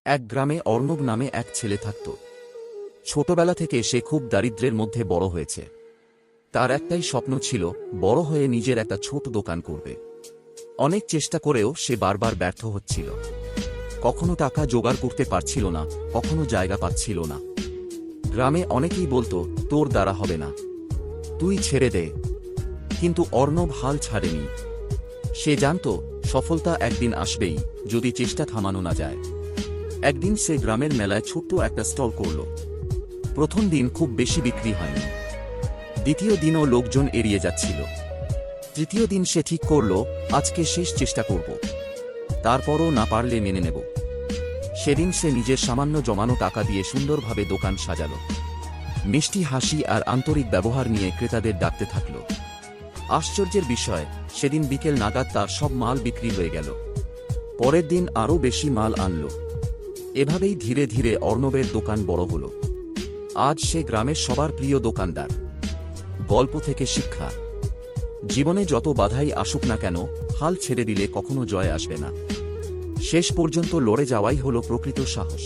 এক গ্রামে অর্ণব নামে এক ছেলে থাকত। ছোটবেলা থেকে সে খুব দারিদ্র্যের মধ্যে বড় হয়েছে। তার একটাই স্বপ্ন ছিল, বড় হয়ে নিজের একটা ছোট দোকান করবে। অনেক চেষ্টা করেও সে বারবার ব্যর্থ হচ্ছিল। কখনো টাকা জোগাড় করতে পারছিল না, কখনো জায়গা পাচ্ছিল না। গ্রামে অনেকেই বলতো, তোর দ্বারা হবে না, তুই ছেড়ে দে। কিন্তু অর্ণব হাল ছাড়েনি। সে জানত সফলতা একদিন আসবেই, যদি চেষ্টা থামানো না যায়। একদিন সে গ্রামের মেলায় ছোট্ট একটা স্টল করল। প্রথম দিন খুব বেশি বিক্রি হয়নি। দ্বিতীয় দিনও লোকজন এড়িয়ে যাচ্ছিল। তৃতীয় দিন সে ঠিক করল, আজকে শেষ চেষ্টা করব, তারপরও না পারলে মেনে নেব। সেদিন সে নিজের সামান্য জমানো টাকা দিয়ে সুন্দরভাবে দোকান সাজাল। মিষ্টি হাসি আর আন্তরিক ব্যবহার নিয়ে ক্রেতাদের ডাকতে থাকল। আশ্চর্যের বিষয়, সেদিন বিকেল নাগাদ তার সব মাল বিক্রি হয়ে গেল। পরের দিন আরও বেশি মাল আনল। এভাবেই ধীরে ধীরে অর্ণবের দোকান বড় হল। আজ সে গ্রামের সবার প্রিয় দোকানদার। গল্প থেকে শিক্ষা, জীবনে যত বাধাই আসুক না কেন, হাল ছেড়ে দিলে কখনো জয় আসবে না। শেষ পর্যন্ত লড়ে যাওয়াই হল প্রকৃত সাহস।